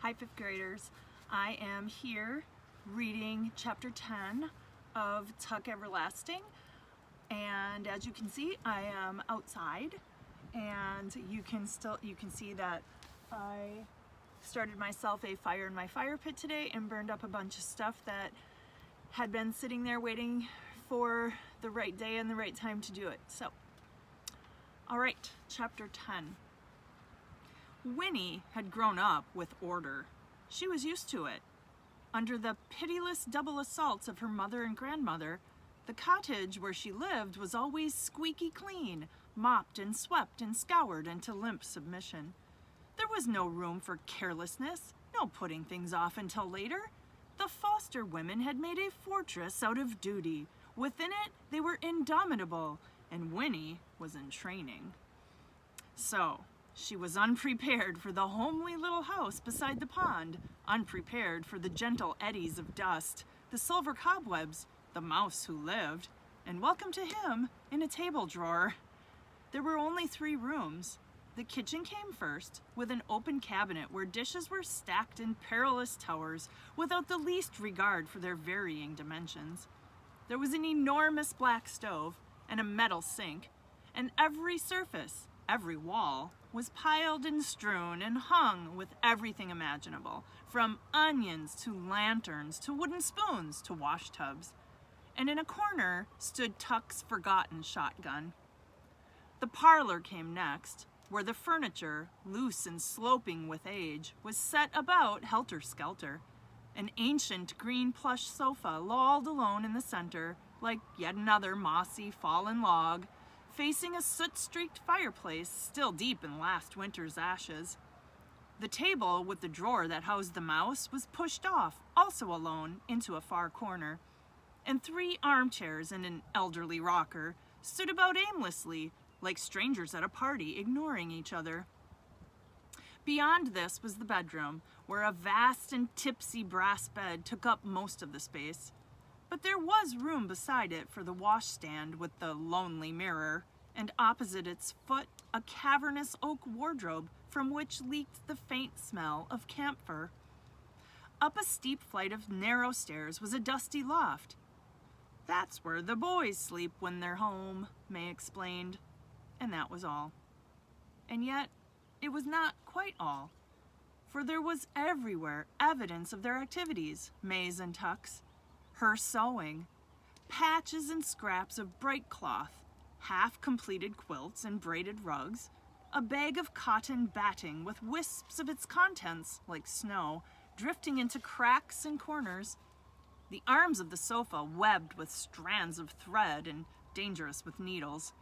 Hi, fifth graders. I am here reading chapter 10 of Tuck Everlasting, and as you can see, I am outside, and you can see that I started myself a fire in my fire pit today and burned up a bunch of stuff that had been sitting there waiting for the right day and the right time to do it. So, all right, chapter 10. Winnie had grown up with order. She was used to it. Under the pitiless double assaults of her mother and grandmother, the cottage where she lived was always squeaky clean, mopped and swept and scoured into limp submission. There was no room for carelessness, no putting things off until later. The Foster women had made a fortress out of duty. Within it, they were indomitable, and Winnie was in training. So, she was unprepared for the homely little house beside the pond, unprepared for the gentle eddies of dust, the silver cobwebs, the mouse who lived, and welcome to him in a table drawer. There were only 3 rooms. The kitchen came first, with an open cabinet where dishes were stacked in perilous towers without the least regard for their varying dimensions. There was an enormous black stove and a metal sink, and every surface, every wall, was piled and strewn and hung with everything imaginable, from onions to lanterns to wooden spoons to wash tubs. And in a corner stood Tuck's forgotten shotgun. The parlor came next, where the furniture, loose and sloping with age, was set about helter-skelter. An ancient green plush sofa lolled alone in the center, like yet another mossy fallen log, facing a soot-streaked fireplace still deep in last winter's ashes. The table with the drawer that housed the mouse was pushed off, also alone, into a far corner, and 3 armchairs and an elderly rocker stood about aimlessly, like strangers at a party, ignoring each other. Beyond this was the bedroom, where a vast and tipsy brass bed took up most of the space. But there was room beside it for the washstand with the lonely mirror, and opposite its foot a cavernous oak wardrobe from which leaked the faint smell of camphor. Up a steep flight of narrow stairs was a dusty loft. "That's where the boys sleep when they're home," May explained, and that was all. And yet, it was not quite all, for there was everywhere evidence of their activities, May's and Tuck's. Her sewing, patches and scraps of bright cloth, half-completed quilts and braided rugs, a bag of cotton batting with wisps of its contents, like snow, drifting into cracks and corners, the arms of the sofa webbed with strands of thread and dangerous with needles,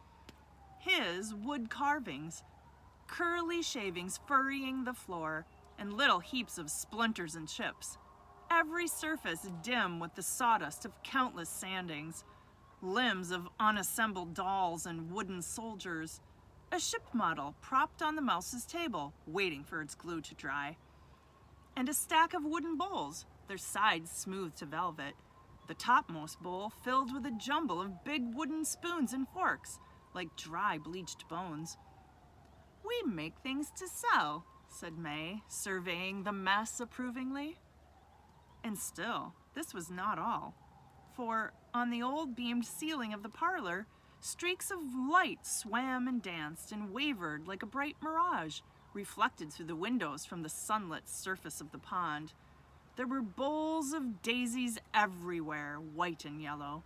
his wood carvings, curly shavings furrying the floor, and little heaps of splinters and chips, every surface dim with the sawdust of countless sandings, limbs of unassembled dolls and wooden soldiers, a ship model propped on the mouse's table, waiting for its glue to dry, and a stack of wooden bowls, their sides smooth to velvet, the topmost bowl filled with a jumble of big wooden spoons and forks, like dry bleached bones. "We make things to sell," said May, surveying the mess approvingly. And still, this was not all, for on the old beamed ceiling of the parlor, streaks of light swam and danced and wavered like a bright mirage, reflected through the windows from the sunlit surface of the pond. There were bowls of daisies everywhere, white and yellow.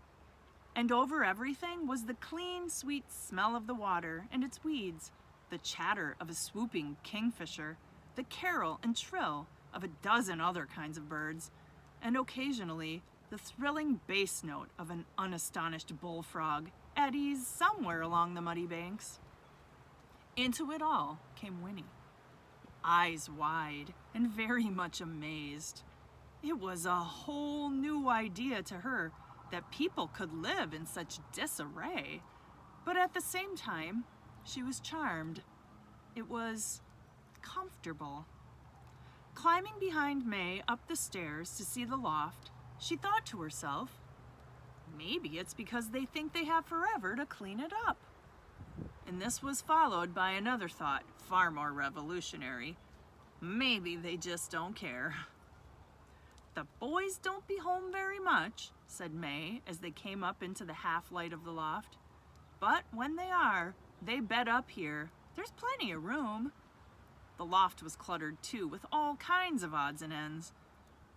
And over everything was the clean, sweet smell of the water and its weeds, the chatter of a swooping kingfisher, the carol and trill of a dozen other kinds of birds, and occasionally the thrilling bass note of an unastonished bullfrog eddies somewhere along the muddy banks. Into it all came Winnie, eyes wide and very much amazed. It was a whole new idea to her that people could live in such disarray, but at the same time, she was charmed. It was comfortable. Climbing behind May up the stairs to see the loft, she thought to herself, maybe it's because they think they have forever to clean it up. And this was followed by another thought, far more revolutionary. Maybe they just don't care. The boys don't be home very much, said May as they came up into the half-light of the loft. But when they are, they bed up here. There's plenty of room. The loft was cluttered too, with all kinds of odds and ends.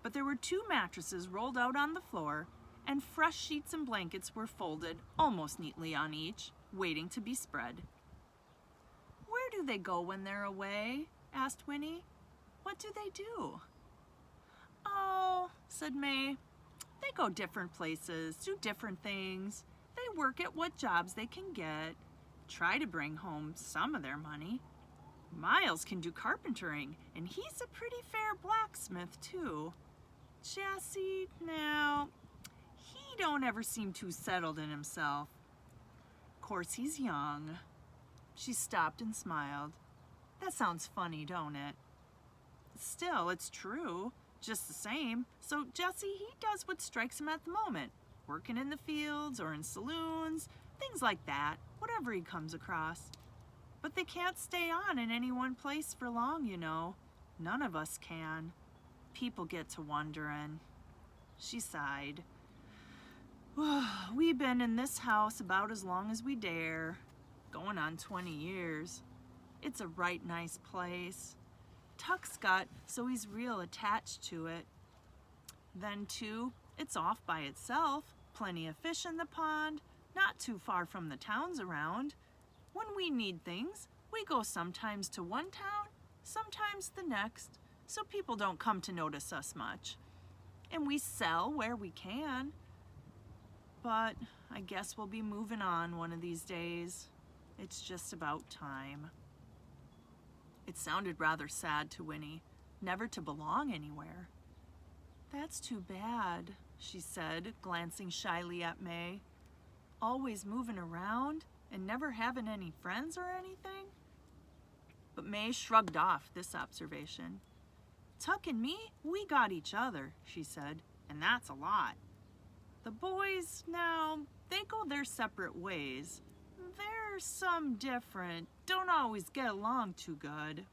But there were 2 mattresses rolled out on the floor, and fresh sheets and blankets were folded almost neatly on each, waiting to be spread. Where do they go when they're away? Asked Winnie. What do they do? Oh, said May, they go different places, do different things. They work at what jobs they can get, try to bring home some of their money. Miles can do carpentering, and he's a pretty fair blacksmith, too. Jesse, now, he don't ever seem too settled in himself. Course, he's young. She stopped and smiled. That sounds funny, don't it? Still, it's true. Just the same. So Jesse, he does what strikes him at the moment. Working in the fields or in saloons, things like that, whatever he comes across. But they can't stay on in any one place for long, you know. None of us can. People get to wondering. She sighed. We've been in this house about as long as we dare. Going on 20 years. It's a right nice place. Tuck's got so he's real attached to it. Then, too, it's off by itself. Plenty of fish in the pond, not too far from the towns around. When we need things, we go sometimes to one town, sometimes the next, so people don't come to notice us much. And we sell where we can. But I guess we'll be moving on one of these days. It's just about time. It sounded rather sad to Winnie, never to belong anywhere. That's too bad, she said, glancing shyly at May. Always moving around and never having any friends or anything? But May shrugged off this observation. Tuck and me, we got each other, she said, and that's a lot. The boys, now, they go their separate ways. They're some different, don't always get along too good.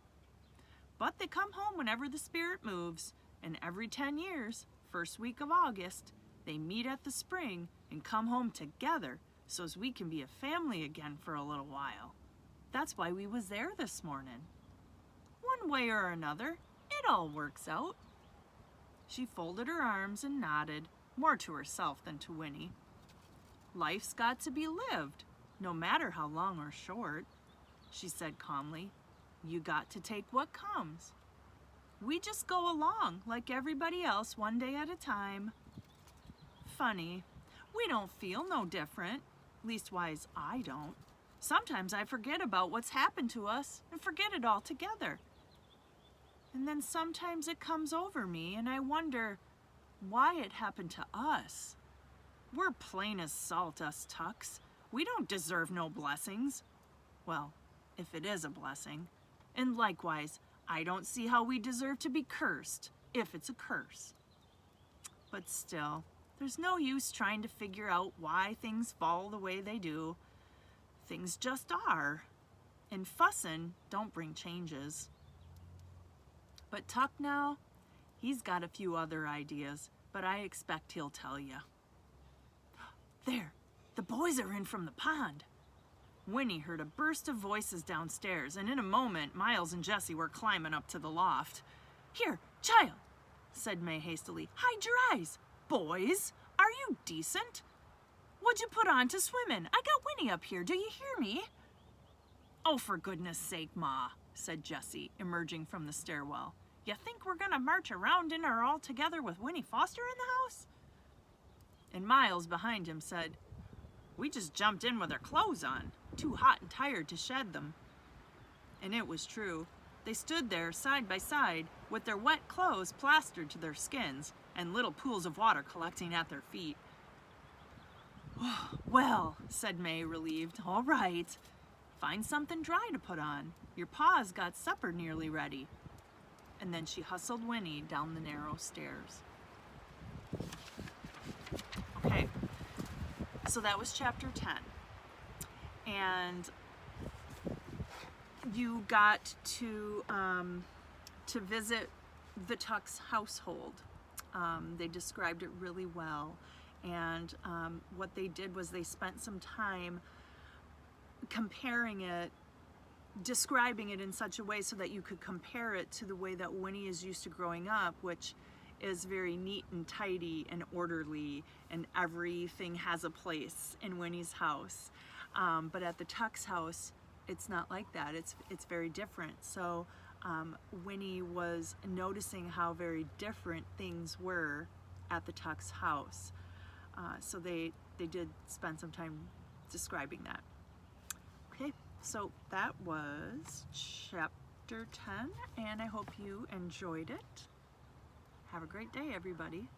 But they come home whenever the spirit moves, and every 10 years, first week of August, they meet at the spring and come home together so as we can be a family again for a little while. That's why we was there this morning. One way or another, it all works out. She folded her arms and nodded, more to herself than to Winnie. Life's got to be lived, no matter how long or short, she said calmly. You got to take what comes. We just go along like everybody else one day at a time. Funny, we don't feel no different. Leastwise, I don't. Sometimes I forget about what's happened to us and forget it altogether. And then sometimes it comes over me and I wonder why it happened to us. We're plain as salt, us Tucks. We don't deserve no blessings. Well, if it is a blessing. And likewise, I don't see how we deserve to be cursed, if it's a curse. But still, there's no use trying to figure out why things fall the way they do. Things just are. And fussin' don't bring changes. But Tuck now, he's got a few other ideas, but I expect he'll tell you. There, the boys are in from the pond. Winnie heard a burst of voices downstairs, and in a moment, Miles and Jesse were climbing up to the loft. Here, child, said May hastily. Hide your eyes. Boys, are you decent? What'd you put on to swim in? I got Winnie up here. Do you hear me? Oh, for goodness sake, Ma, said Jesse, emerging from the stairwell. You think we're gonna march around in her all together with Winnie Foster in the house? And Miles behind him said, We just jumped in with our clothes on, too hot and tired to shed them. And it was true. They stood there side by side with their wet clothes plastered to their skins and little pools of water collecting at their feet. Well, said May, relieved. All right. Find something dry to put on. Your pa's got supper nearly ready. And then she hustled Winnie down the narrow stairs. Okay, so that was chapter 10. And you got to to visit the Tux household. They described it really well, and what they did was they spent some time comparing it, describing it in such a way so that you could compare it to the way that Winnie is used to growing up, which is very neat and tidy and orderly, and everything has a place in Winnie's house. But at the Tux house, it's not like that. It's very different. So Winnie was noticing how very different things were at the Tux house. So they did spend some time describing that. Okay, so that was chapter 10, and I hope you enjoyed it. Have a great day, everybody.